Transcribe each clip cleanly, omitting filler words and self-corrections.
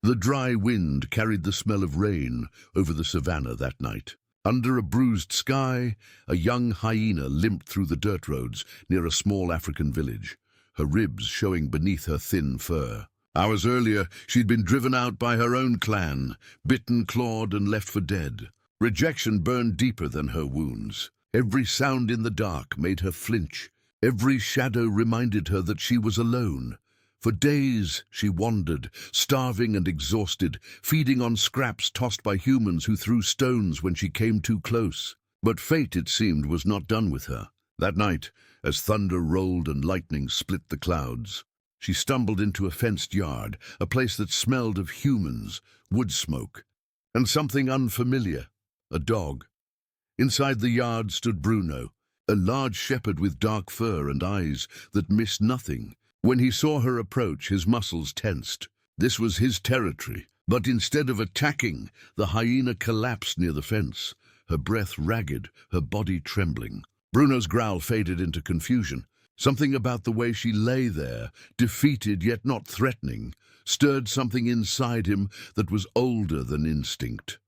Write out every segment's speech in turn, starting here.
The dry wind carried the smell of rain over the savannah that night. Under a bruised sky, a young hyena limped through the dirt roads near a small African village, her ribs showing beneath her thin fur. Hours earlier, she'd been driven out by her own clan, bitten, clawed, and left for dead. Rejection burned deeper than her wounds. Every sound in the dark made her flinch. Every shadow reminded her that she was alone. For days she wandered, starving and exhausted, feeding on scraps tossed by humans who threw stones when she came too close. But fate, it seemed, was not done with her. That night, as thunder rolled and lightning split the clouds, she stumbled into a fenced yard, a place that smelled of humans, wood smoke, and something unfamiliar, a dog. Inside the yard stood Bruno, a large shepherd with dark fur and eyes that missed nothing. When he saw her approach, his muscles tensed. This was his territory, but instead of attacking, the hyena collapsed near the fence, her breath ragged, her body trembling. Bruno's growl faded into confusion. Something about the way she lay there, defeated yet not threatening, stirred something inside him that was older than instinct.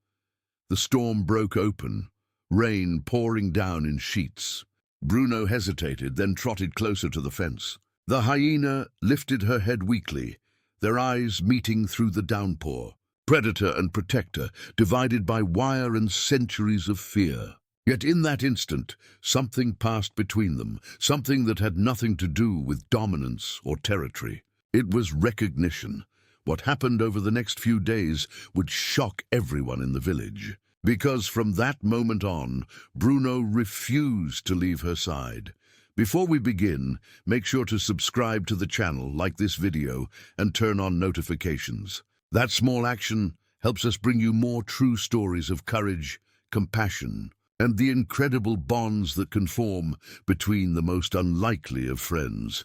The storm broke open, rain pouring down in sheets. Bruno hesitated, then trotted closer to the fence. The hyena lifted her head weakly, their eyes meeting through the downpour. Predator and protector, divided by wire and centuries of fear. Yet in that instant, something passed between them, something that had nothing to do with dominance or territory. It was recognition. What happened over the next few days would shock everyone in the village. Because from that moment on, Bruno refused to leave her side. Before we begin, make sure to subscribe to the channel, like this video, and turn on notifications. That small action helps us bring you more true stories of courage, compassion, and the incredible bonds that can form between the most unlikely of friends.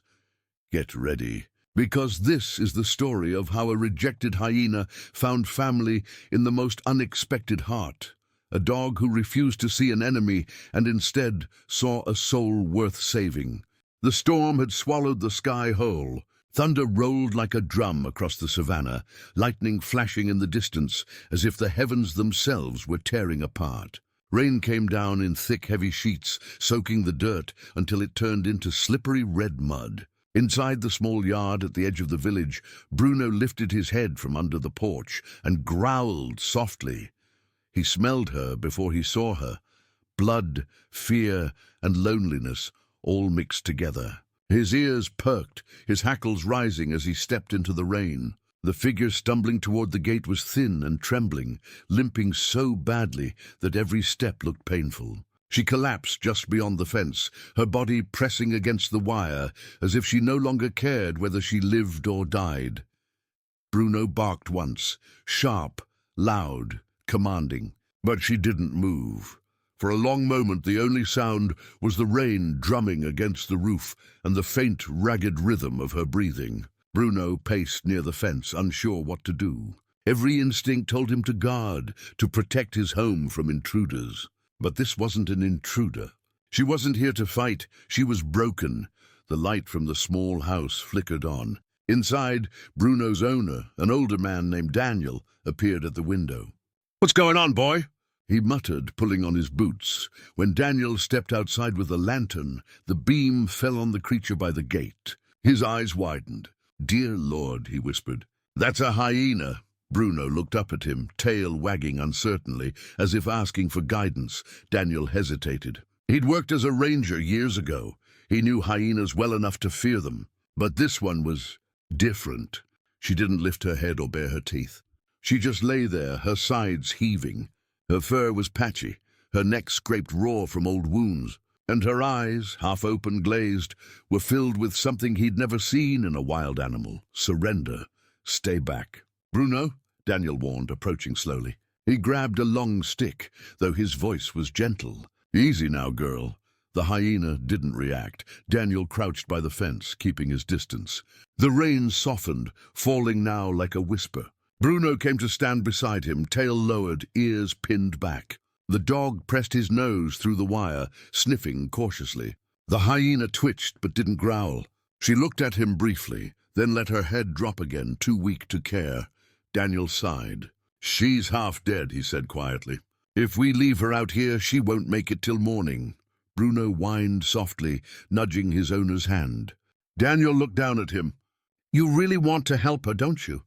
Get ready, because this is the story of how a rejected hyena found family in the most unexpected heart. A dog who refused to see an enemy and instead saw a soul worth saving. The storm had swallowed the sky whole. Thunder rolled like a drum across the savannah, lightning flashing in the distance as if the heavens themselves were tearing apart. Rain came down in thick, heavy sheets, soaking the dirt until it turned into slippery red mud. Inside the small yard at the edge of the village, Bruno lifted his head from under the porch and growled softly. He smelled her before he saw her. Blood, fear, and loneliness all mixed together. His ears perked, his hackles rising as he stepped into the rain. The figure stumbling toward the gate was thin and trembling, limping so badly that every step looked painful. She collapsed just beyond the fence, her body pressing against the wire, as if she no longer cared whether she lived or died. Bruno barked once, sharp, loud, commanding, but she didn't move. For a long moment the only sound was the rain drumming against the roof and the faint, ragged rhythm of her breathing. Bruno paced near the fence, unsure what to do. Every instinct told him to guard, to protect his home from intruders. But this wasn't an intruder. She wasn't here to fight, she was broken. The light from the small house flickered on. Inside, Bruno's owner, an older man named Daniel, appeared at the window. "What's going on, boy?" he muttered, pulling on his boots. When Daniel stepped outside with a lantern, the beam fell on the creature by the gate. His eyes widened. "Dear Lord," he whispered. "That's a hyena." Bruno looked up at him, tail wagging uncertainly, as if asking for guidance. Daniel hesitated. He'd worked as a ranger years ago. He knew hyenas well enough to fear them. But this one was different. She didn't lift her head or bare her teeth. She just lay there, her sides heaving. Her fur was patchy, her neck scraped raw from old wounds, and her eyes, half open, glazed, were filled with something he'd never seen in a wild animal: surrender. "Stay back." "Bruno," Daniel warned, approaching slowly. He grabbed a long stick, though his voice was gentle. "Easy now, girl." The hyena didn't react. Daniel crouched by the fence, keeping his distance. The rain softened, falling now like a whisper. Bruno came to stand beside him, tail lowered, ears pinned back. The dog pressed his nose through the wire, sniffing cautiously. The hyena twitched but didn't growl. She looked at him briefly, then let her head drop again, too weak to care. Daniel sighed. "She's half dead," he said quietly. "If we leave her out here, she won't make it till morning." Bruno whined softly, nudging his owner's hand. Daniel looked down at him. "You really want to help her, don't you?"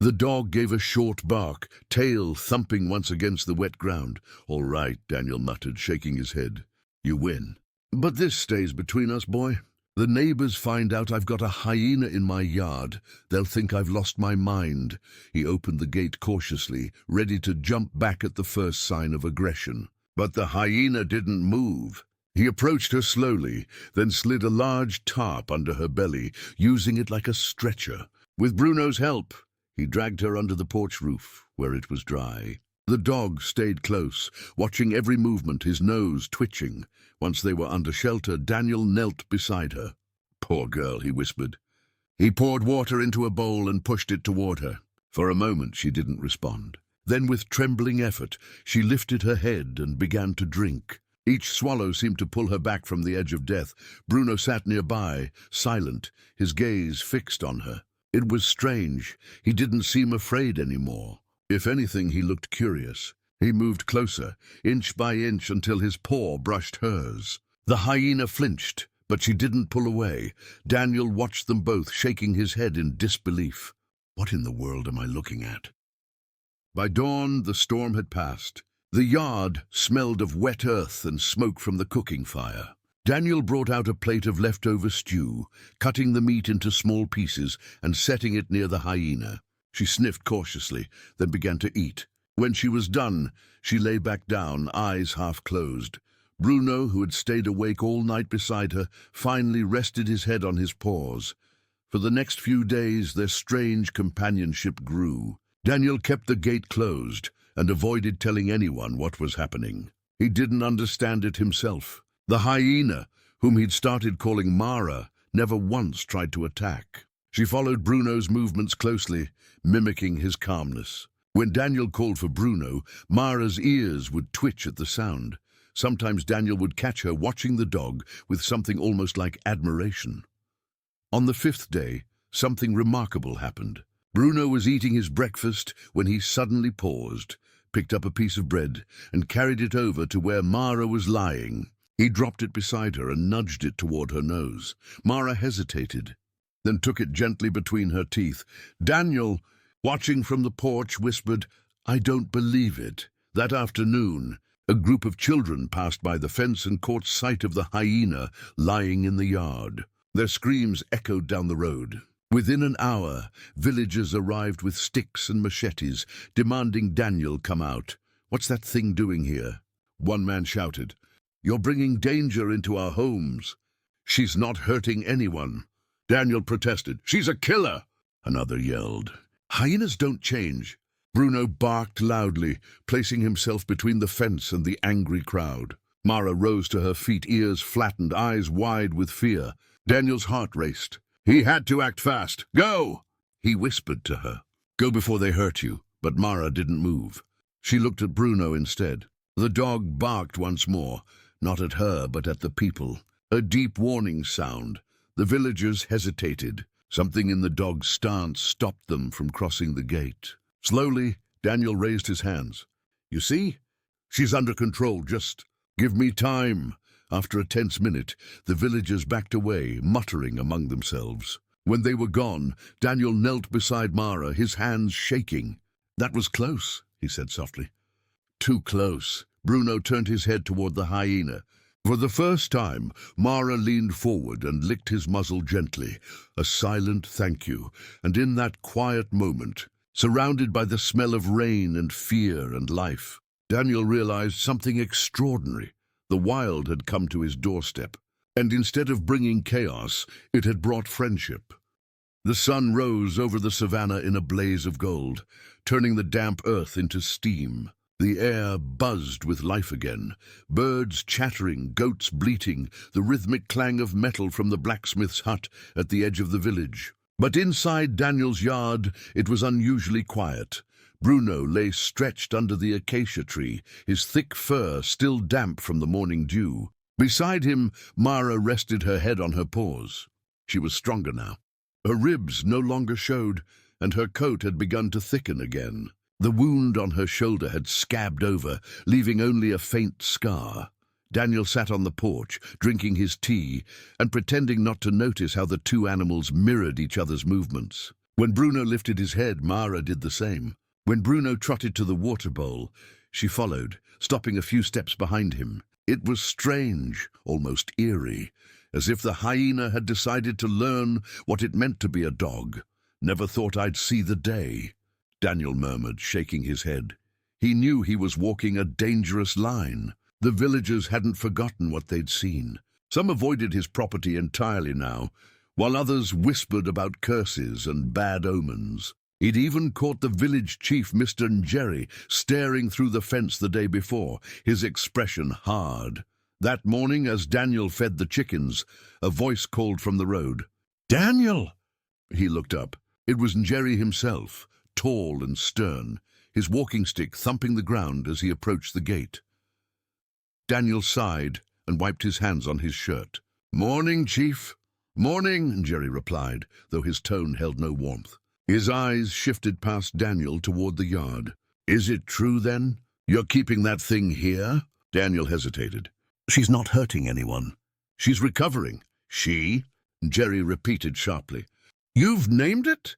The dog gave a short bark, tail thumping once against the wet ground. "All right," Daniel muttered, shaking his head. "You win. But this stays between us, boy. The neighbors find out I've got a hyena in my yard. They'll think I've lost my mind." He opened the gate cautiously, ready to jump back at the first sign of aggression. But the hyena didn't move. He approached her slowly, then slid a large tarp under her belly, using it like a stretcher. With Bruno's help, he dragged her under the porch roof, where it was dry. The dog stayed close, watching every movement, his nose twitching. Once they were under shelter, Daniel knelt beside her. "Poor girl," he whispered. He poured water into a bowl and pushed it toward her. For a moment she didn't respond. Then with trembling effort, she lifted her head and began to drink. Each swallow seemed to pull her back from the edge of death. Bruno sat nearby, silent, his gaze fixed on her. It was strange. He didn't seem afraid anymore. If anything, he looked curious. He moved closer, inch by inch, until his paw brushed hers. The hyena flinched, but she didn't pull away. Daniel watched them both, shaking his head in disbelief. What in the world am I looking at? By dawn, the storm had passed. The yard smelled of wet earth and smoke from the cooking fire. Daniel brought out a plate of leftover stew, cutting the meat into small pieces and setting it near the hyena. She sniffed cautiously, then began to eat. When she was done, she lay back down, eyes half closed. Bruno, who had stayed awake all night beside her, finally rested his head on his paws. For the next few days, their strange companionship grew. Daniel kept the gate closed and avoided telling anyone what was happening. He didn't understand it himself. The hyena, whom he'd started calling Mara, never once tried to attack. She followed Bruno's movements closely, mimicking his calmness. When Daniel called for Bruno, Mara's ears would twitch at the sound. Sometimes Daniel would catch her watching the dog with something almost like admiration. On the 5th day, something remarkable happened. Bruno was eating his breakfast when he suddenly paused, picked up a piece of bread, and carried it over to where Mara was lying. He dropped it beside her and nudged it toward her nose. Mara hesitated, then took it gently between her teeth. Daniel, watching from the porch, whispered, "I don't believe it." That afternoon, a group of children passed by the fence and caught sight of the hyena lying in the yard. Their screams echoed down the road. Within an hour, villagers arrived with sticks and machetes, demanding Daniel come out. "What's that thing doing here?" One man shouted. "You're bringing danger into our homes." "She's not hurting anyone." Daniel protested. "She's a killer." Another yelled. "Hyenas don't change." Bruno barked loudly, placing himself between the fence and the angry crowd. Mara rose to her feet, ears flattened, eyes wide with fear. Daniel's heart raced. He had to act fast. "Go!" he whispered to her. "Go before they hurt you." But Mara didn't move. She looked at Bruno instead. The dog barked once more, not at her, but at the people. A deep warning sound. The villagers hesitated. Something in the dog's stance stopped them from crossing the gate. Slowly, Daniel raised his hands. "You see? She's under control. Just give me time." After a tense minute, the villagers backed away, muttering among themselves. When they were gone, Daniel knelt beside Mara, his hands shaking. "That was close," he said softly. "Too close." Bruno turned his head toward the hyena. For the first time, Mara leaned forward and licked his muzzle gently, a silent thank you. And in that quiet moment, surrounded by the smell of rain and fear and life, Daniel realized something extraordinary. The wild had come to his doorstep, and instead of bringing chaos, it had brought friendship. The sun rose over the savannah in a blaze of gold, turning the damp earth into steam. The air buzzed with life again, birds chattering, goats bleating, the rhythmic clang of metal from the blacksmith's hut at the edge of the village. But inside Daniel's yard, it was unusually quiet. Bruno lay stretched under the acacia tree, his thick fur still damp from the morning dew. Beside him, Mara rested her head on her paws. She was stronger now. Her ribs no longer showed, and her coat had begun to thicken again. The wound on her shoulder had scabbed over, leaving only a faint scar. Daniel sat on the porch, drinking his tea, and pretending not to notice how the two animals mirrored each other's movements. When Bruno lifted his head, Mara did the same. When Bruno trotted to the water bowl, she followed, stopping a few steps behind him. It was strange, almost eerie, as if the hyena had decided to learn what it meant to be a dog. "Never thought I'd see the day," Daniel murmured, shaking his head. He knew he was walking a dangerous line. The villagers hadn't forgotten what they'd seen. Some avoided his property entirely now, while others whispered about curses and bad omens. He'd even caught the village chief, Mr. Njeri, staring through the fence the day before, his expression hard. That morning, as Daniel fed the chickens, a voice called from the road. "Daniel!" He looked up. It was Njeri himself, tall and stern, his walking stick thumping the ground as he approached the gate. Daniel sighed and wiped his hands on his shirt. "Morning, Chief." "Morning," Njeri replied, though his tone held no warmth. His eyes shifted past Daniel toward the yard. "Is it true, then? You're keeping that thing here?" Daniel hesitated. "She's not hurting anyone. She's recovering." "She?" Njeri repeated sharply. "You've named it?"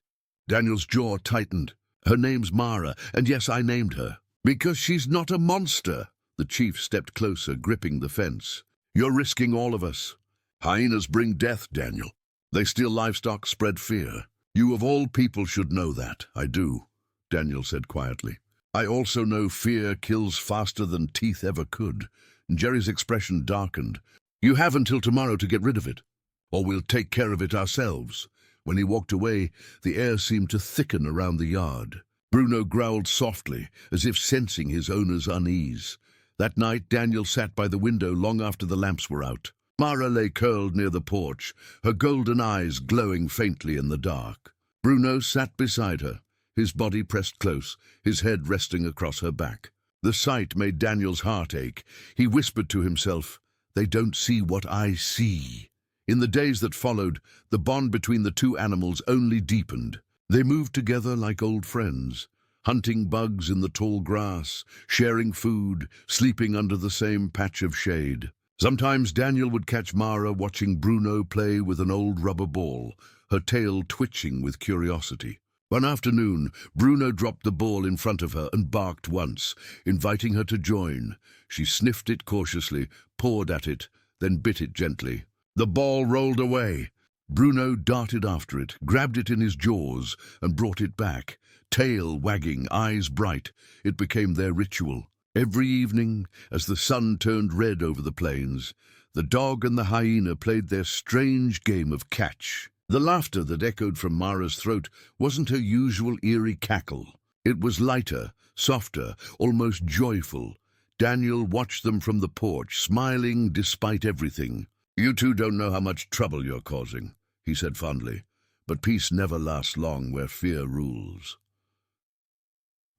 Daniel's jaw tightened. "Her name's Mara, and yes, I named her. Because she's not a monster." The chief stepped closer, gripping the fence. "You're risking all of us. Hyenas bring death, Daniel. They steal livestock, spread fear. You of all people should know that." "I do," Daniel said quietly. "I also know fear kills faster than teeth ever could." Njeri's expression darkened. "You have until tomorrow to get rid of it, or we'll take care of it ourselves." When he walked away, the air seemed to thicken around the yard. Bruno growled softly, as if sensing his owner's unease. That night, Daniel sat by the window long after the lamps were out. Mara lay curled near the porch, her golden eyes glowing faintly in the dark. Bruno sat beside her, his body pressed close, his head resting across her back. The sight made Daniel's heart ache. He whispered to himself, "They don't see what I see." In the days that followed, the bond between the two animals only deepened. They moved together like old friends, hunting bugs in the tall grass, sharing food, sleeping under the same patch of shade. Sometimes Daniel would catch Mara watching Bruno play with an old rubber ball, her tail twitching with curiosity. One afternoon, Bruno dropped the ball in front of her and barked once, inviting her to join. She sniffed it cautiously, pawed at it, then bit it gently. The ball rolled away. Bruno darted after it, grabbed it in his jaws, and brought it back. Tail wagging, eyes bright, it became their ritual. Every evening, as the sun turned red over the plains, the dog and the hyena played their strange game of catch. The laughter that echoed from Mara's throat wasn't her usual eerie cackle. It was lighter, softer, almost joyful. Daniel watched them from the porch, smiling despite everything. "You two don't know how much trouble you're causing," he said fondly. "But peace never lasts long where fear rules."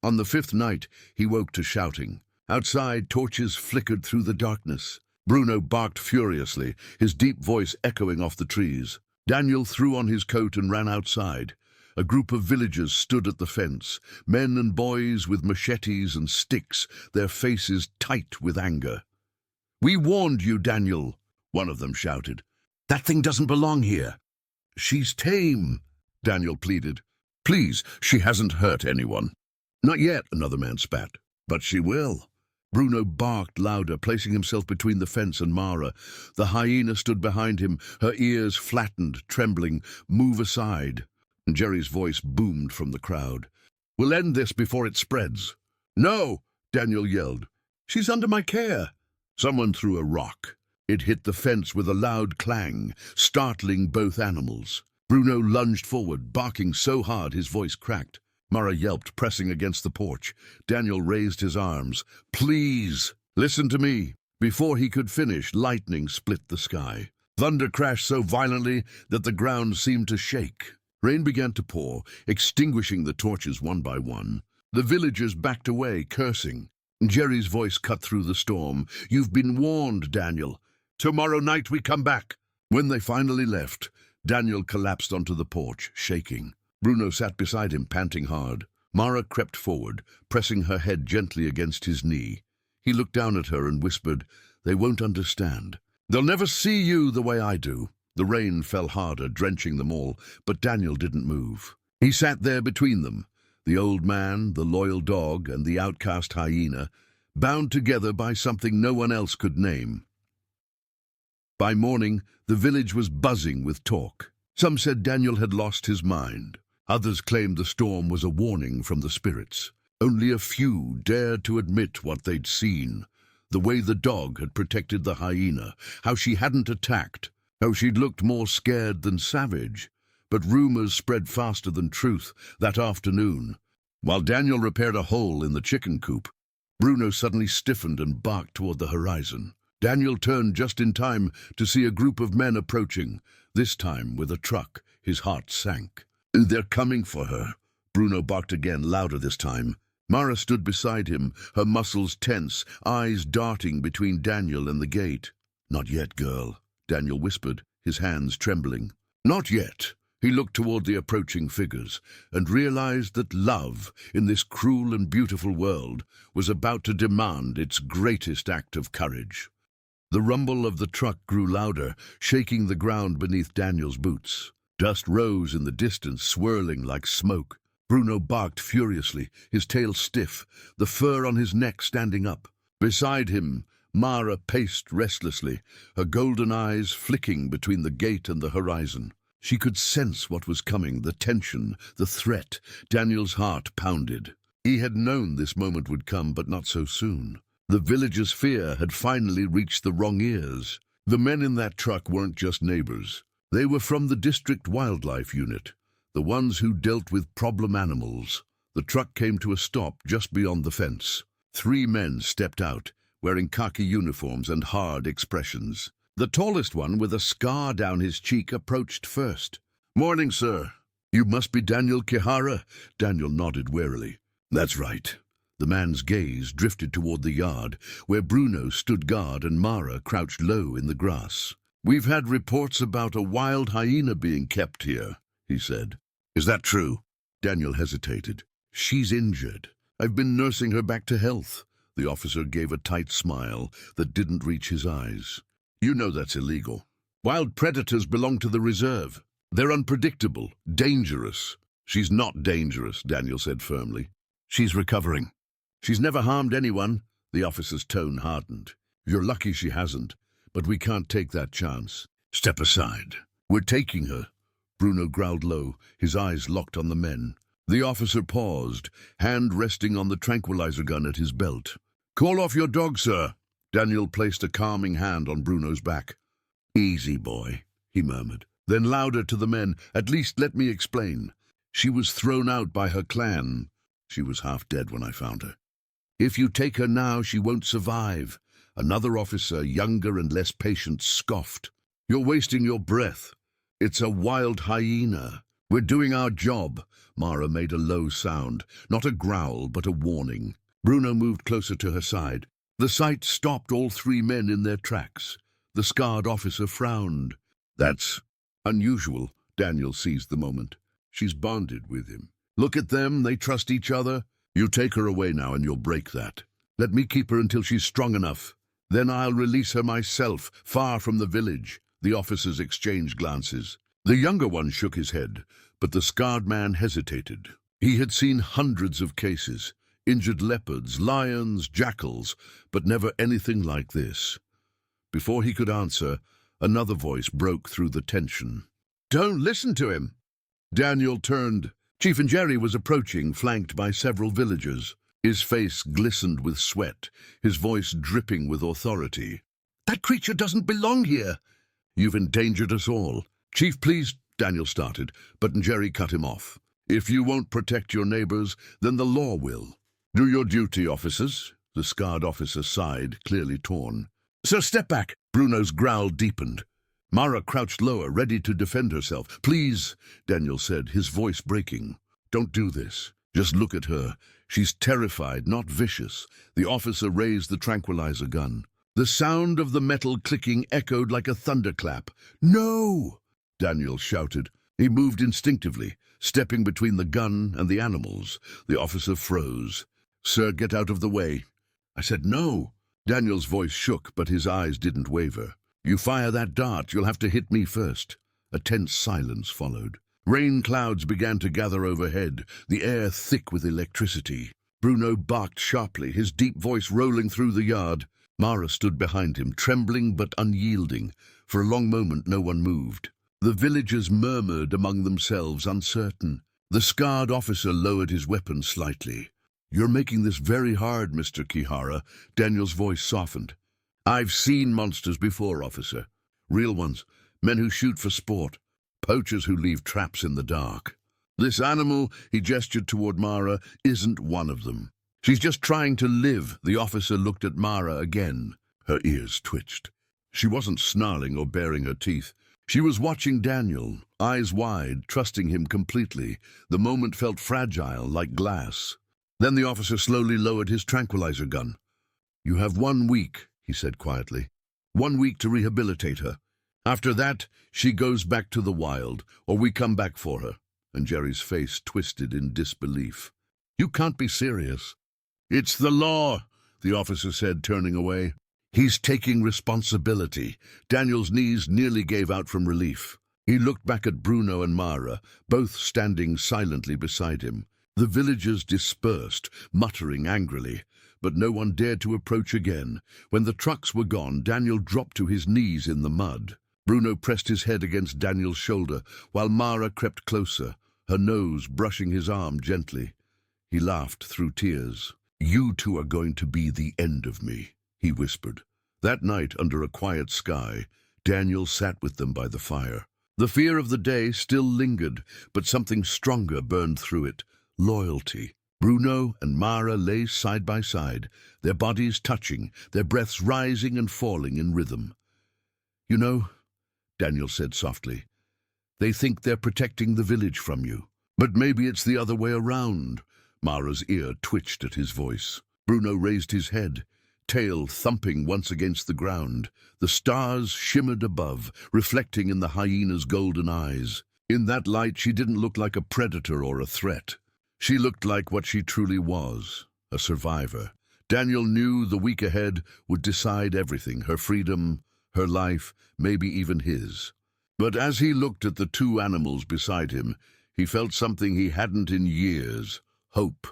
On the fifth night, he woke to shouting. Outside, torches flickered through the darkness. Bruno barked furiously, his deep voice echoing off the trees. Daniel threw on his coat and ran outside. A group of villagers stood at the fence, men and boys with machetes and sticks, their faces tight with anger. "We warned you, Daniel," one of them shouted. "That thing doesn't belong here." "She's tame," Daniel pleaded. "Please, she hasn't hurt anyone." "Not yet," another man spat. "But she will." Bruno barked louder, placing himself between the fence and Mara. The hyena stood behind him, her ears flattened, trembling. "Move aside." Njeri's voice boomed from the crowd. "We'll end this before it spreads." "No!" Daniel yelled. "She's under my care." Someone threw a rock. It hit the fence with a loud clang, startling both animals. Bruno lunged forward, barking so hard his voice cracked. Mara yelped, pressing against the porch. Daniel raised his arms. "Please, listen to me." Before he could finish, lightning split the sky. Thunder crashed so violently that the ground seemed to shake. Rain began to pour, extinguishing the torches one by one. The villagers backed away, cursing. Njeri's voice cut through the storm. "You've been warned, Daniel. Tomorrow night we come back." When they finally left, Daniel collapsed onto the porch, shaking. Bruno sat beside him, panting hard. Mara crept forward, pressing her head gently against his knee. He looked down at her and whispered, "They won't understand. They'll never see you the way I do." The rain fell harder, drenching them all, but Daniel didn't move. He sat there between them, the old man, the loyal dog, and the outcast hyena, bound together by something no one else could name. By morning, the village was buzzing with talk. Some said Daniel had lost his mind. Others claimed the storm was a warning from the spirits. Only a few dared to admit what they'd seen. The way the dog had protected the hyena, how she hadn't attacked, how she'd looked more scared than savage. But rumors spread faster than truth that afternoon. While Daniel repaired a hole in the chicken coop, Bruno suddenly stiffened and barked toward the horizon. Daniel turned just in time to see a group of men approaching, this time with a truck. His heart sank. "They're coming for her," Bruno barked again, louder this time. Mara stood beside him, her muscles tense, eyes darting between Daniel and the gate. "Not yet, girl," Daniel whispered, his hands trembling. "Not yet." He looked toward the approaching figures and realized that love, in this cruel and beautiful world, was about to demand its greatest act of courage. The rumble of the truck grew louder, shaking the ground beneath Daniel's boots. Dust rose in the distance, swirling like smoke. Bruno barked furiously, his tail stiff, the fur on his neck standing up. Beside him, Mara paced restlessly, her golden eyes flicking between the gate and the horizon. She could sense what was coming, the tension, the threat. Daniel's heart pounded. He had known this moment would come, but not so soon. The villagers' fear had finally reached the wrong ears. The men in that truck weren't just neighbors. They were from the district wildlife unit, the ones who dealt with problem animals. The truck came to a stop just beyond the fence. 3 men stepped out, wearing khaki uniforms and hard expressions. The tallest one, with a scar down his cheek, approached first. "Morning, sir. You must be Daniel Kihara." Daniel nodded warily. "That's right." The man's gaze drifted toward the yard, where Bruno stood guard and Mara crouched low in the grass. "We've had reports about a wild hyena being kept here," he said. "Is that true?" Daniel hesitated. "She's injured. I've been nursing her back to health." The officer gave a tight smile that didn't reach his eyes. "You know that's illegal. Wild predators belong to the reserve. They're unpredictable, dangerous." "She's not dangerous," Daniel said firmly. "She's recovering. She's never harmed anyone." The officer's tone hardened. "You're lucky she hasn't, but we can't take that chance. Step aside." "We're taking her," Bruno growled low, his eyes locked on the men. The officer paused, hand resting on the tranquilizer gun at his belt. "Call off your dog, sir." Daniel placed a calming hand on Bruno's back. "Easy, boy," he murmured. Then louder to the men, "At least let me explain. She was thrown out by her clan. She was half dead when I found her. If you take her now, she won't survive." Another officer, younger and less patient, scoffed. "You're wasting your breath. It's a wild hyena. We're doing our job." Mara made a low sound, not a growl, but a warning. Bruno moved closer to her side. The sight stopped all 3 men in their tracks. The scarred officer frowned. "That's unusual." Daniel seized the moment. "She's bonded with him. Look at them, they trust each other. You take her away now and you'll break that. Let me keep her until she's strong enough. Then I'll release her myself, far from the village." The officers exchanged glances. The younger one shook his head, but the scarred man hesitated. He had seen hundreds of cases. Injured leopards, lions, jackals, but never anything like this. Before he could answer, another voice broke through the tension. "Don't listen to him." Daniel turned. Chief Jerry was approaching, flanked by several villagers. His face glistened with sweat, his voice dripping with authority. "That creature doesn't belong here." "You've endangered us all." "Chief, please," Daniel started, but Jerry cut him off. "If you won't protect your neighbors, then the law will. Do your duty, officers." The scarred officer sighed, clearly torn. "Sir, step back." Bruno's growl deepened. Mara crouched lower, ready to defend herself. "Please," Daniel said, his voice breaking. "Don't do this. Just look at her. She's terrified, not vicious." The officer raised the tranquilizer gun. The sound of the metal clicking echoed like a thunderclap. "No!" Daniel shouted. He moved instinctively, stepping between the gun and the animals. The officer froze. "Sir, get out of the way." I said, "No." Daniel's voice shook, but his eyes didn't waver. "You fire that dart, you'll have to hit me first." A tense silence followed. Rain clouds began to gather overhead, the air thick with electricity. Bruno barked sharply, his deep voice rolling through the yard. Mara stood behind him, trembling but unyielding. For a long moment no one moved. The villagers murmured among themselves, uncertain. The scarred officer lowered his weapon slightly. "You're making this very hard, Mr. Kihara." Daniel's voice softened. "I've seen monsters before, officer. Real ones, men who shoot for sport, poachers who leave traps in the dark. This animal," he gestured toward Mara, "isn't one of them. She's just trying to live." The officer looked at Mara again. Her ears twitched. She wasn't snarling or baring her teeth. She was watching Daniel, eyes wide, trusting him completely. The moment felt fragile, like glass. Then the officer slowly lowered his tranquilizer gun. "You have 1 week," he said quietly. 1 week to rehabilitate her. After that, she goes back to the wild, or we come back for her." And Jerry's face twisted in disbelief. "You can't be serious." "It's the law," the officer said, turning away. "He's taking responsibility." Daniel's knees nearly gave out from relief. He looked back at Bruno and Mara, both standing silently beside him. The villagers dispersed, muttering angrily, but no one dared to approach again. When the trucks were gone, Daniel dropped to his knees in the mud. Bruno pressed his head against Daniel's shoulder, while Mara crept closer, her nose brushing his arm gently. He laughed through tears. "You two are going to be the end of me," he whispered. That night, under a quiet sky, Daniel sat with them by the fire. The fear of the day still lingered, but something stronger burned through it: loyalty. Bruno and Mara lay side by side, their bodies touching, their breaths rising and falling in rhythm. "You know," Daniel said softly, "they think they're protecting the village from you. But maybe it's the other way around." Mara's ear twitched at his voice. Bruno raised his head, tail thumping once against the ground. The stars shimmered above, reflecting in the hyena's golden eyes. In that light, she didn't look like a predator or a threat. She looked like what she truly was, a survivor. Daniel knew the week ahead would decide everything: her freedom, her life, maybe even his. But as he looked at the two animals beside him, he felt something he hadn't in years: hope.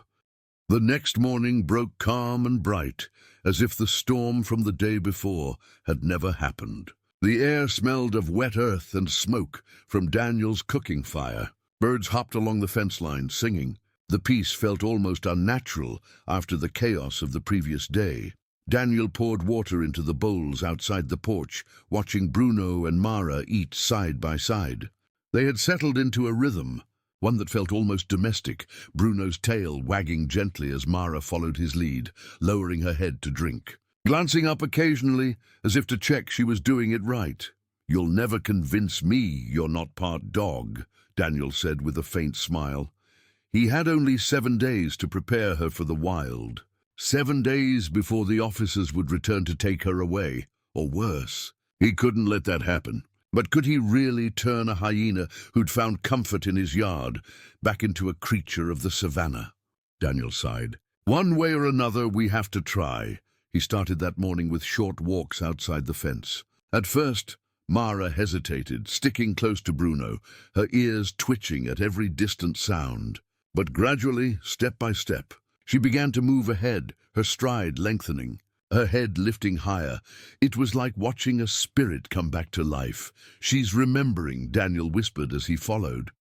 The next morning broke calm and bright, as if the storm from the day before had never happened. The air smelled of wet earth and smoke from Daniel's cooking fire. Birds hopped along the fence line, singing. The peace felt almost unnatural after the chaos of the previous day. Daniel poured water into the bowls outside the porch, watching Bruno and Mara eat side by side. They had settled into a rhythm, one that felt almost domestic, Bruno's tail wagging gently as Mara followed his lead, lowering her head to drink, glancing up occasionally as if to check she was doing it right. "You'll never convince me you're not part dog," Daniel said with a faint smile. He had only 7 days to prepare her for the wild. 7 days before the officers would return to take her away, or worse. He couldn't let that happen. But could he really turn a hyena who'd found comfort in his yard back into a creature of the savannah? Daniel sighed. "One way or another, we have to try." He started that morning with short walks outside the fence. At first, Mara hesitated, sticking close to Bruno, her ears twitching at every distant sound. But gradually, step by step, she began to move ahead, her stride lengthening, her head lifting higher. It was like watching a spirit come back to life. "She's remembering," Daniel whispered as he followed.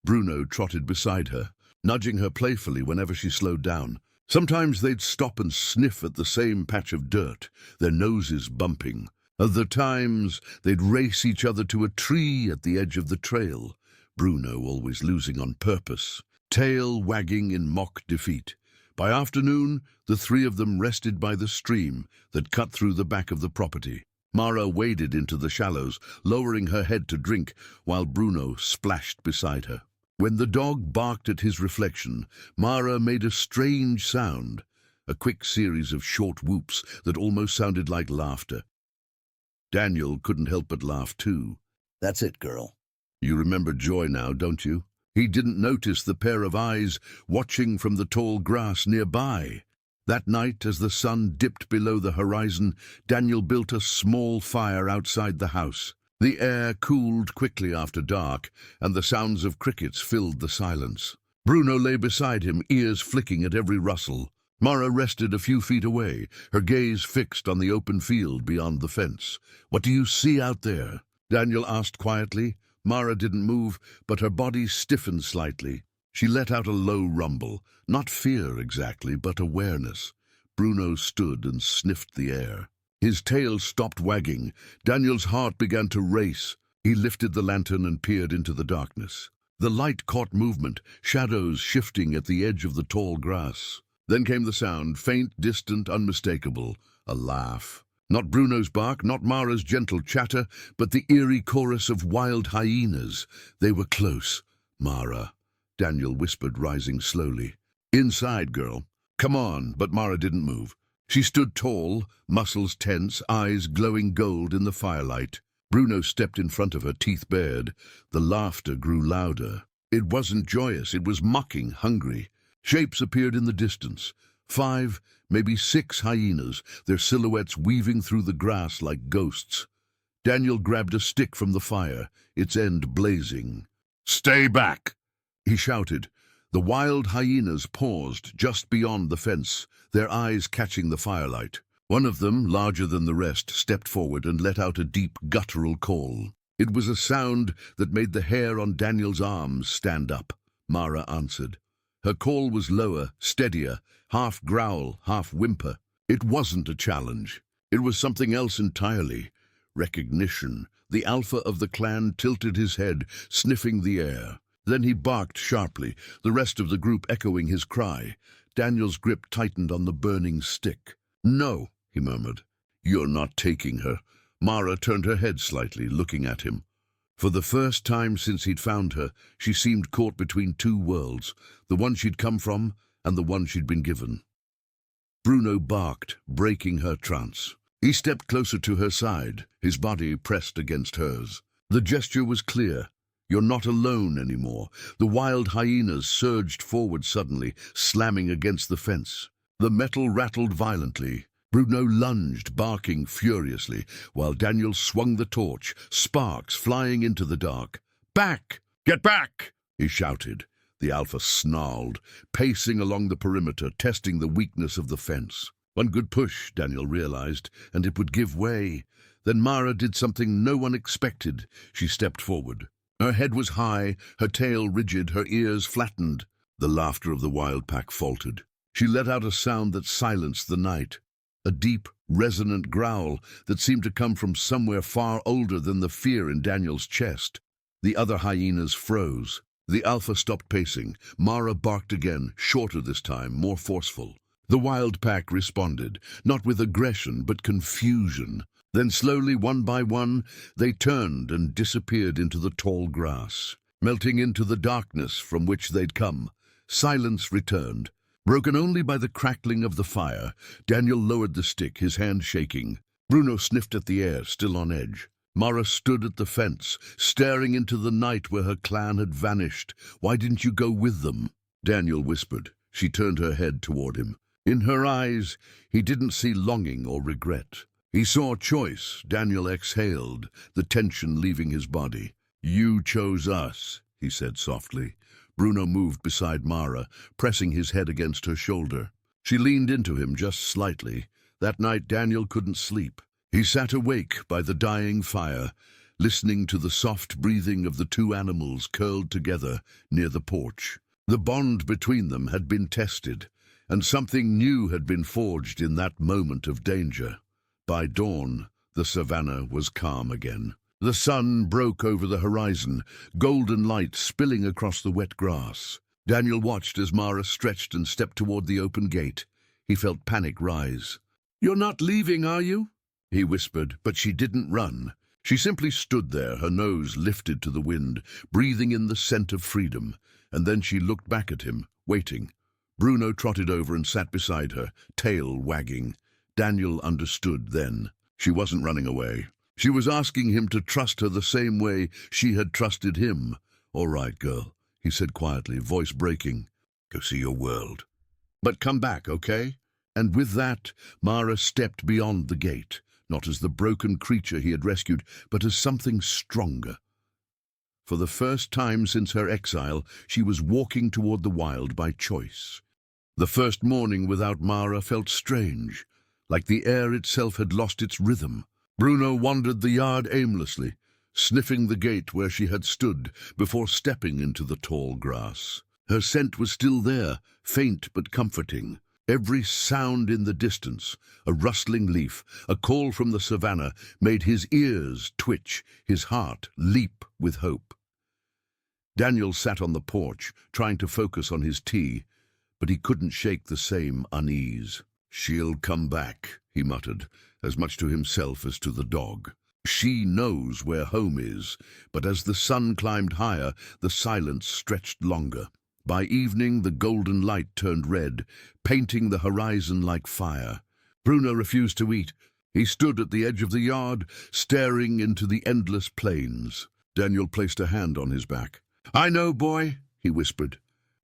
Bruno trotted beside her, nudging her playfully whenever she slowed down. Sometimes they'd stop and sniff at the same patch of dirt, their noses bumping. Other times, they'd race each other to a tree at the edge of the trail, Bruno always losing on purpose, tail wagging in mock defeat. By afternoon, the three of them rested by the stream that cut through the back of the property. Mara waded into the shallows, lowering her head to drink, while Bruno splashed beside her. When the dog barked at his reflection, Mara made a strange sound, a quick series of short whoops that almost sounded like laughter. Daniel couldn't help but laugh too. "That's it, girl." "You remember Joy now, don't you?" He didn't notice the pair of eyes watching from the tall grass nearby. That night, as the sun dipped below the horizon, Daniel built a small fire outside the house. The air cooled quickly after dark, and the sounds of crickets filled the silence. Bruno lay beside him, ears flicking at every rustle. Mara rested a few feet away, her gaze fixed on the open field beyond the fence. "What do you see out there?" Daniel asked quietly. Mara didn't move, but her body stiffened slightly. She let out a low rumble, not fear exactly, but awareness. Bruno stood and sniffed the air. His tail stopped wagging. Daniel's heart began to race. He lifted the lantern and peered into the darkness. The light caught movement, shadows shifting at the edge of the tall grass. Then came the sound, faint, distant, unmistakable, a laugh. Not Bruno's bark, not Mara's gentle chatter, but the eerie chorus of wild hyenas. They were close. "Mara," Daniel whispered, rising slowly. "Inside, girl. Come on," but Mara didn't move. She stood tall, muscles tense, eyes glowing gold in the firelight. Bruno stepped in front of her, teeth bared. The laughter grew louder. It wasn't joyous, it was mocking, hungry. Shapes appeared in the distance. 5, maybe 6 hyenas, their silhouettes weaving through the grass like ghosts. Daniel grabbed a stick from the fire, its end blazing. "Stay back!" he shouted. The wild hyenas paused just beyond the fence, their eyes catching the firelight. One of them, larger than the rest, stepped forward and let out a deep, guttural call. It was a sound that made the hair on Daniel's arms stand up. Mara answered. Her call was lower, steadier, half growl, half whimper. It wasn't a challenge. It was something else entirely. Recognition. The alpha of the clan tilted his head, sniffing the air. Then he barked sharply, the rest of the group echoing his cry. Daniel's grip tightened on the burning stick. "No," he murmured. "You're not taking her." Mara turned her head slightly, looking at him. For the first time since he'd found her, she seemed caught between two worlds, the one she'd come from and the one she'd been given. Bruno barked, breaking her trance. He stepped closer to her side, his body pressed against hers. The gesture was clear. "You're not alone anymore." The wild hyenas surged forward suddenly, slamming against the fence. The metal rattled violently. Bruno lunged, barking furiously, while Daniel swung the torch, sparks flying into the dark. "Back! Get back!" he shouted. The alpha snarled, pacing along the perimeter, testing the weakness of the fence. One good push, Daniel realized, and it would give way. Then Mara did something no one expected. She stepped forward. Her head was high, her tail rigid, her ears flattened. The laughter of the wild pack faltered. She let out a sound that silenced the night. A deep, resonant growl that seemed to come from somewhere far older than the fear in Daniel's chest. The other hyenas froze. The alpha stopped pacing. Mara barked again, shorter this time, more forceful. The wild pack responded, not with aggression, but confusion. Then slowly, one by one, they turned and disappeared into the tall grass, melting into the darkness from which they'd come. Silence returned. Broken only by the crackling of the fire, Daniel lowered the stick, his hand shaking. Bruno sniffed at the air, still on edge. Mara stood at the fence, staring into the night where her clan had vanished. "Why didn't you go with them?" Daniel whispered. She turned her head toward him. In her eyes, he didn't see longing or regret. He saw choice. Daniel exhaled, the tension leaving his body. "You chose us," he said softly. Bruno moved beside Mara, pressing his head against her shoulder. She leaned into him just slightly. That night Daniel couldn't sleep. He sat awake by the dying fire, listening to the soft breathing of the two animals curled together near the porch. The bond between them had been tested, and something new had been forged in that moment of danger. By dawn, the savannah was calm again. The sun broke over the horizon, golden light spilling across the wet grass. Daniel watched as Mara stretched and stepped toward the open gate. He felt panic rise. "You're not leaving, are you?" he whispered, but she didn't run. She simply stood there, her nose lifted to the wind, breathing in the scent of freedom. And then she looked back at him, waiting. Bruno trotted over and sat beside her, tail wagging. Daniel understood then. She wasn't running away. She was asking him to trust her the same way she had trusted him. "All right, girl," he said quietly, voice breaking. Go see your world. But come back, okay? And with that, Mara stepped beyond the gate, not as the broken creature he had rescued, but as something stronger. For the first time since her exile, she was walking toward the wild by choice. The first morning without Mara felt strange, like the air itself had lost its rhythm. Bruno wandered the yard aimlessly, sniffing the gate where she had stood before stepping into the tall grass. Her scent was still there, faint but comforting. Every sound in the distance, a rustling leaf, a call from the savannah, made his ears twitch, his heart leap with hope. Daniel sat on the porch, trying to focus on his tea, but he couldn't shake the same unease. She'll come back, he muttered, as much to himself as to the dog. She knows where home is, but as the sun climbed higher, the silence stretched longer. By evening, the golden light turned red, painting the horizon like fire. Bruno refused to eat. He stood at the edge of the yard, staring into the endless plains. Daniel placed a hand on his back. I know, boy, he whispered.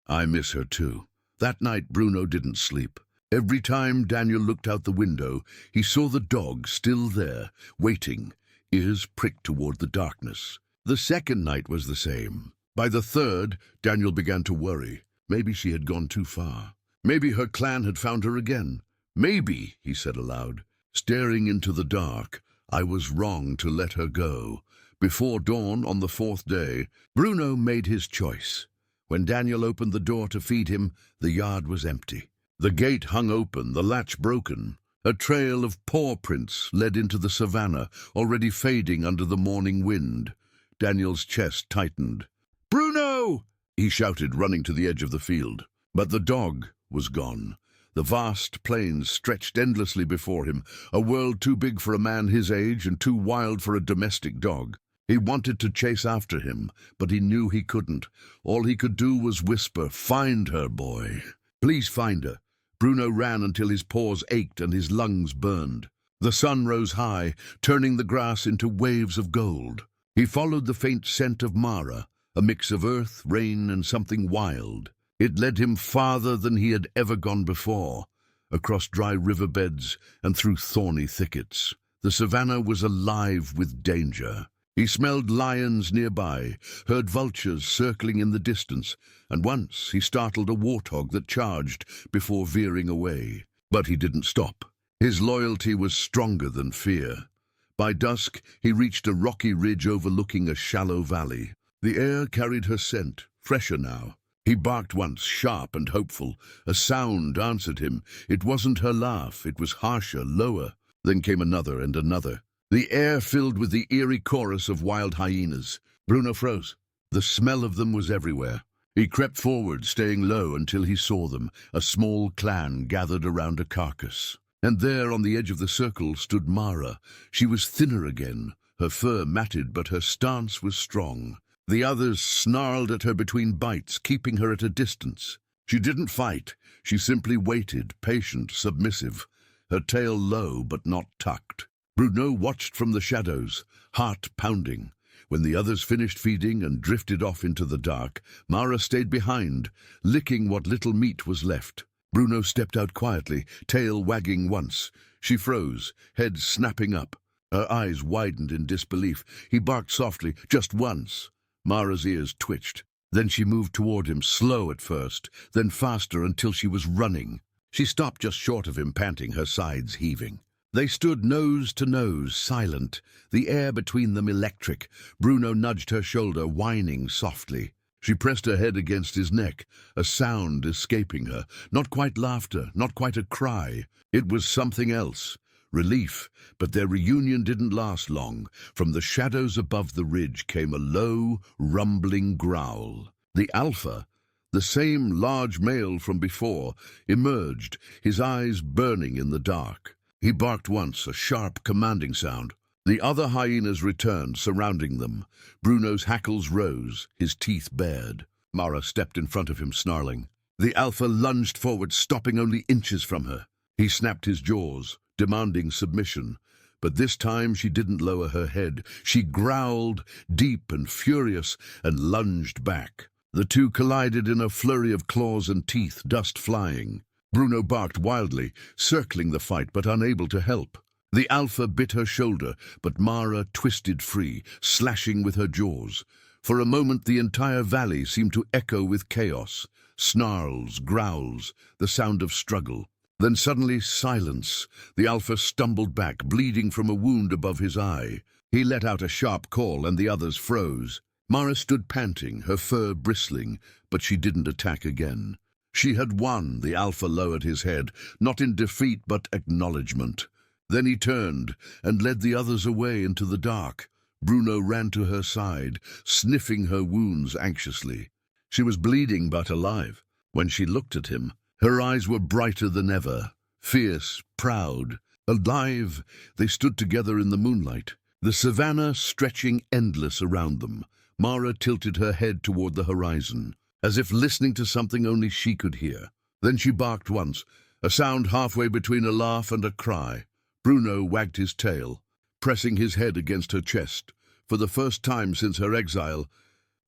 I miss her too. That night, Bruno didn't sleep. Every time Daniel looked out the window, he saw the dog still there, waiting, ears pricked toward the darkness. The second night was the same. By the third, Daniel began to worry. Maybe she had gone too far. Maybe her clan had found her again. Maybe, he said aloud, staring into the dark, I was wrong to let her go. Before dawn on the fourth day, Bruno made his choice. When Daniel opened the door to feed him, the yard was empty. The gate hung open, the latch broken. A trail of paw prints led into the savannah, already fading under the morning wind. Daniel's chest tightened. Bruno! He shouted, running to the edge of the field. But the dog was gone. The vast plains stretched endlessly before him, a world too big for a man his age and too wild for a domestic dog. He wanted to chase after him, but he knew he couldn't. All he could do was whisper, Find her, boy. Please find her. Bruno ran until his paws ached and his lungs burned. The sun rose high, turning the grass into waves of gold. He followed the faint scent of Mara, a mix of earth, rain, and something wild. It led him farther than he had ever gone before, across dry riverbeds and through thorny thickets. The savannah was alive with danger. He smelled lions nearby, heard vultures circling in the distance, and once he startled a warthog that charged before veering away. But he didn't stop. His loyalty was stronger than fear. By dusk, he reached a rocky ridge overlooking a shallow valley. The air carried her scent, fresher now. He barked once, sharp and hopeful. A sound answered him. It wasn't her laugh, it was harsher, lower. Then came another and another. The air filled with the eerie chorus of wild hyenas. Bruno froze. The smell of them was everywhere. He crept forward, staying low until he saw them, a small clan gathered around a carcass. And there, on the edge of the circle, stood Mara. She was thinner again, her fur matted, but her stance was strong. The others snarled at her between bites, keeping her at a distance. She didn't fight. She simply waited, patient, submissive, her tail low but not tucked. Bruno watched from the shadows, heart pounding. When the others finished feeding and drifted off into the dark, Mara stayed behind, licking what little meat was left. Bruno stepped out quietly, tail wagging once. She froze, head snapping up. Her eyes widened in disbelief. He barked softly, just once. Mara's ears twitched. Then she moved toward him, slow at first, then faster until she was running. She stopped just short of him, panting, her sides heaving. They stood nose to nose, silent, the air between them electric. Bruno nudged her shoulder, whining softly. She pressed her head against his neck, a sound escaping her. Not quite laughter, not quite a cry. It was something else. Relief, but their reunion didn't last long. From the shadows above the ridge came a low, rumbling growl. The alpha, the same large male from before, emerged, his eyes burning in the dark. He barked once, a sharp, commanding sound. The other hyenas returned, surrounding them. Bruno's hackles rose, his teeth bared. Mara stepped in front of him, snarling. The alpha lunged forward, stopping only inches from her. He snapped his jaws, demanding submission. But this time she didn't lower her head. She growled, deep and furious, and lunged back. The two collided in a flurry of claws and teeth, dust flying. Bruno barked wildly, circling the fight but unable to help. The alpha bit her shoulder, but Mara twisted free, slashing with her jaws. For a moment the entire valley seemed to echo with chaos. Snarls, growls, the sound of struggle. Then suddenly silence. The alpha stumbled back, bleeding from a wound above his eye. He let out a sharp call and the others froze. Mara stood panting, her fur bristling, but she didn't attack again. She had won, the alpha lowered his head, not in defeat but acknowledgement. Then he turned and led the others away into the dark. Bruno ran to her side, sniffing her wounds anxiously. She was bleeding but alive. When she looked at him, her eyes were brighter than ever. Fierce, proud, alive, they stood together in the moonlight, the savannah stretching endless around them. Mara tilted her head toward the horizon, as if listening to something only she could hear. Then she barked once, a sound halfway between a laugh and a cry. Bruno wagged his tail, pressing his head against her chest. For the first time since her exile,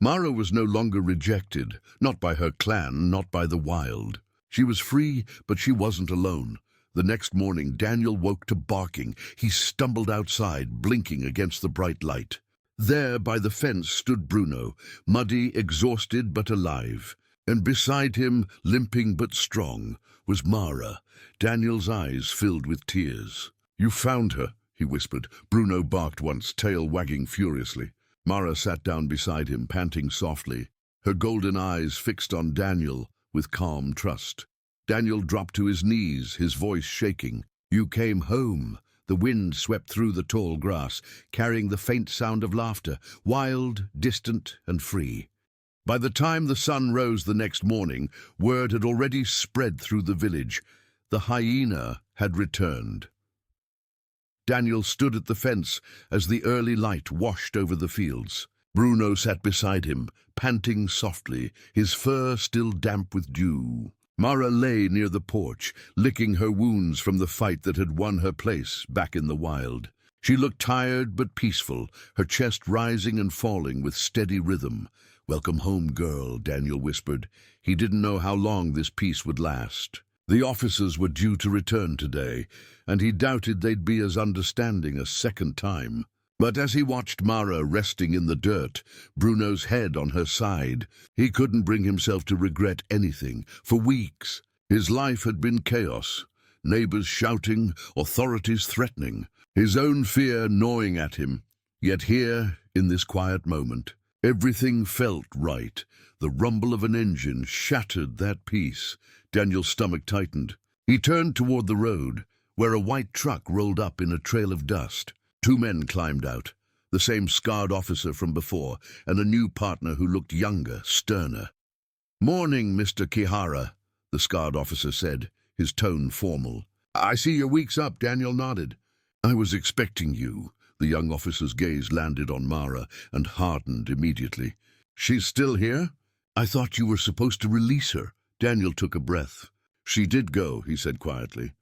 Mara was no longer rejected, not by her clan, not by the wild. She was free, but she wasn't alone. The next morning, Daniel woke to barking. He stumbled outside, blinking against the bright light. There, by the fence, stood Bruno, muddy, exhausted but alive. And beside him, limping but strong, was Mara. Daniel's eyes filled with tears. "You found her," he whispered. Bruno barked once, tail wagging furiously. Mara sat down beside him, panting softly, her golden eyes fixed on Daniel with calm trust. Daniel dropped to his knees, his voice shaking. "You came home." The wind swept through the tall grass, carrying the faint sound of laughter, wild, distant, and free. By the time the sun rose the next morning, word had already spread through the village. The hyena had returned. Daniel stood at the fence as the early light washed over the fields. Bruno sat beside him, panting softly, his fur still damp with dew. Mara lay near the porch, licking her wounds from the fight that had won her place back in the wild. She looked tired but peaceful, her chest rising and falling with steady rhythm. "Welcome home, girl," Daniel whispered. He didn't know how long this peace would last. The officers were due to return today, and he doubted they'd be as understanding a second time. But as he watched Mara resting in the dirt, Bruno's head on her side, he couldn't bring himself to regret anything. For weeks, his life had been chaos. Neighbors shouting, authorities threatening, his own fear gnawing at him. Yet here, in this quiet moment, everything felt right. The rumble of an engine shattered that peace. Daniel's stomach tightened. He turned toward the road, where a white truck rolled up in a trail of dust. 2 men climbed out, the same scarred officer from before, and a new partner who looked younger, sterner. "Morning, Mr. Kihara," the scarred officer said, his tone formal. "I see your week's up," Daniel nodded. "I was expecting you." The young officer's gaze landed on Mara and hardened immediately. "She's still here? I thought you were supposed to release her." Daniel took a breath. "She did go," he said quietly.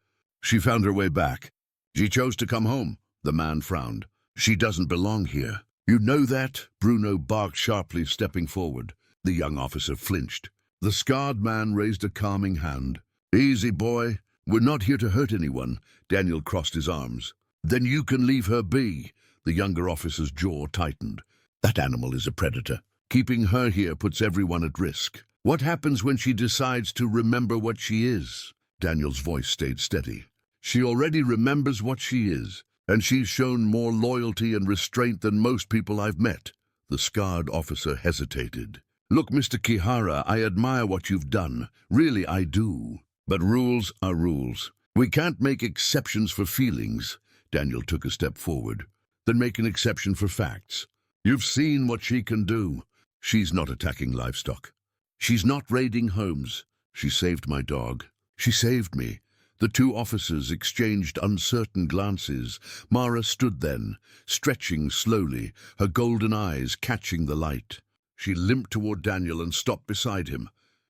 "She found her way back. She chose to come home." The man frowned. "She doesn't belong here." "You know that?" Bruno barked sharply, stepping forward. The young officer flinched. The scarred man raised a calming hand. "Easy, boy. We're not here to hurt anyone." Daniel crossed his arms. "Then you can leave her be." The younger officer's jaw tightened. "That animal is a predator. Keeping her here puts everyone at risk. What happens when she decides to remember what she is?" Daniel's voice stayed steady. "She already remembers what she is. And she's shown more loyalty and restraint than most people I've met." The scarred officer hesitated. "Look, Mr. Kihara, I admire what you've done. Really, I do. But rules are rules. We can't make exceptions for feelings." Daniel took a step forward. "Then make an exception for facts. You've seen what she can do. She's not attacking livestock. She's not raiding homes. She saved my dog. She saved me." The 2 officers exchanged uncertain glances. Mara stood then, stretching slowly, her golden eyes catching the light. She limped toward Daniel and stopped beside him.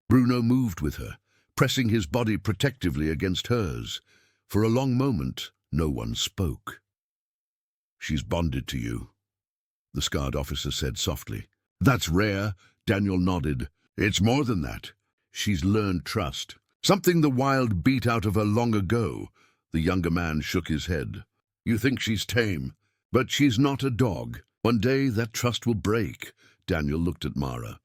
Bruno moved with her, pressing his body protectively against hers. For a long moment, no one spoke. "She's bonded to you," the scarred officer said softly. "That's rare." Daniel nodded. It's more than that. She's learned trust. Something the wild beat out of her long ago. The younger man shook his head. You think she's tame, but she's not a dog. One day that trust will break. Daniel looked at Mara.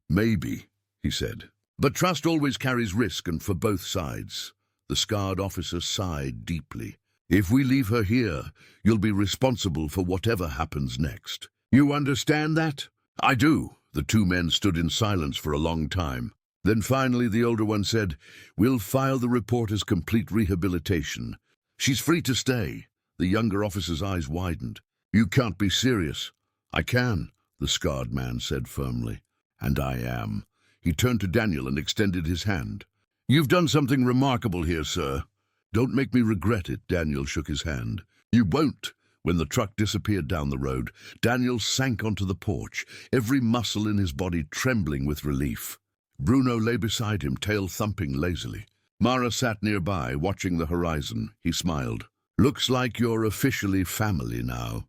Maybe, he said. But trust always carries risk, and for both sides. The scarred officer sighed deeply. If we leave her here, you'll be responsible for whatever happens next. You understand that? I do. The two men stood in silence for a long time. Then finally the older one said, We'll file the report as complete rehabilitation. She's free to stay. The younger officer's eyes widened. You can't be serious. I can, the scarred man said firmly. And I am. He turned to Daniel and extended his hand. You've done something remarkable here, sir. Don't make me regret it, Daniel shook his hand. You won't. When the truck disappeared down the road, Daniel sank onto the porch, every muscle in his body trembling with relief. Bruno lay beside him, tail thumping lazily. Mara sat nearby, watching the horizon. He smiled. Looks like you're officially family now.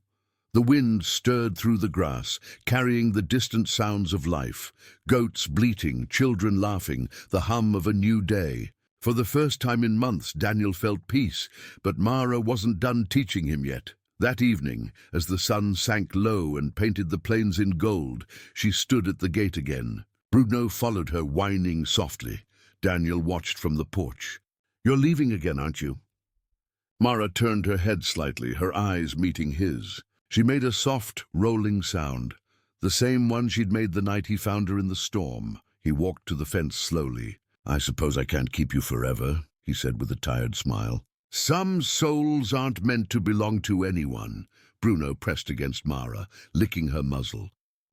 The wind stirred through the grass, carrying the distant sounds of life. Goats bleating, children laughing, the hum of a new day. For the first time in months, Daniel felt peace, but Mara wasn't done teaching him yet. That evening, as the sun sank low and painted the plains in gold, she stood at the gate again. Bruno followed her, whining softly. Daniel watched from the porch. You're leaving again, aren't you? Mara turned her head slightly, her eyes meeting his. She made a soft, rolling sound, the same one she'd made the night he found her in the storm. He walked to the fence slowly. I suppose I can't keep you forever, he said with a tired smile. Some souls aren't meant to belong to anyone. Bruno pressed against Mara, licking her muzzle.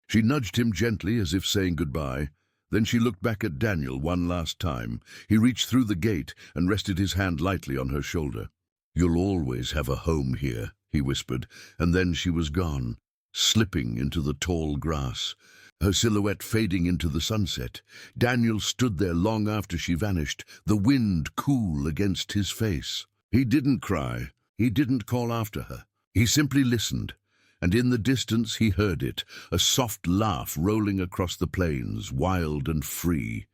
She nudged him gently as if saying goodbye. Then she looked back at Daniel one last time. He reached through the gate and rested his hand lightly on her shoulder. You'll always have a home here, he whispered, and then she was gone, slipping into the tall grass, her silhouette fading into the sunset. Daniel stood there long after she vanished, the wind cool against his face. He didn't cry. He didn't call after her. He simply listened, and in the distance he heard it, a soft laugh rolling across the plains, wild and free.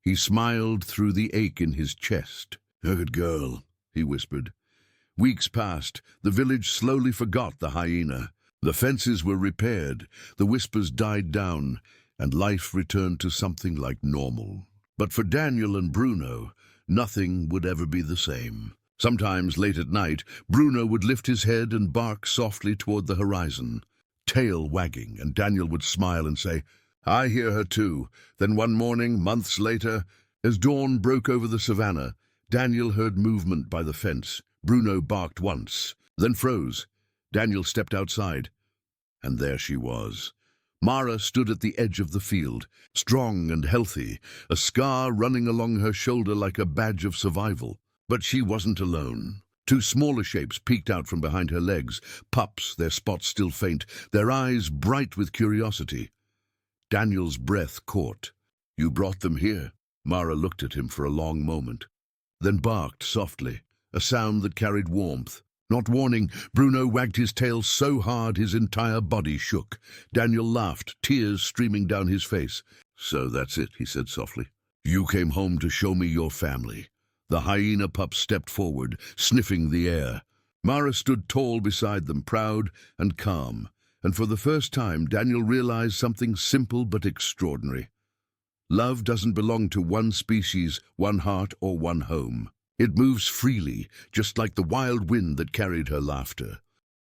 He smiled through the ache in his chest. Good girl, he whispered. Weeks passed. The village slowly forgot the hyena. The fences were repaired, the whispers died down, and life returned to something like normal. But for Daniel and Bruno, nothing would ever be the same. Sometimes, late at night, Bruno would lift his head and bark softly toward the horizon, tail wagging, and Daniel would smile and say, I hear her too. Then one morning, months later, as dawn broke over the savannah, Daniel heard movement by the fence. Bruno barked once, then froze. Daniel stepped outside, and there she was. Mara stood at the edge of the field, strong and healthy, a scar running along her shoulder like a badge of survival. But she wasn't alone. Two smaller shapes peeked out from behind her legs, pups, their spots still faint, their eyes bright with curiosity. Daniel's breath caught. You brought them here? Mara looked at him for a long moment, then barked softly, a sound that carried warmth. Not warning, Bruno wagged his tail so hard his entire body shook. Daniel laughed, tears streaming down his face. So that's it, he said softly. You came home to show me your family. The hyena pup stepped forward, sniffing the air. Mara stood tall beside them, proud and calm. And for the first time, Daniel realized something simple but extraordinary. Love doesn't belong to one species, one heart, or one home. It moves freely, just like the wild wind that carried her laughter.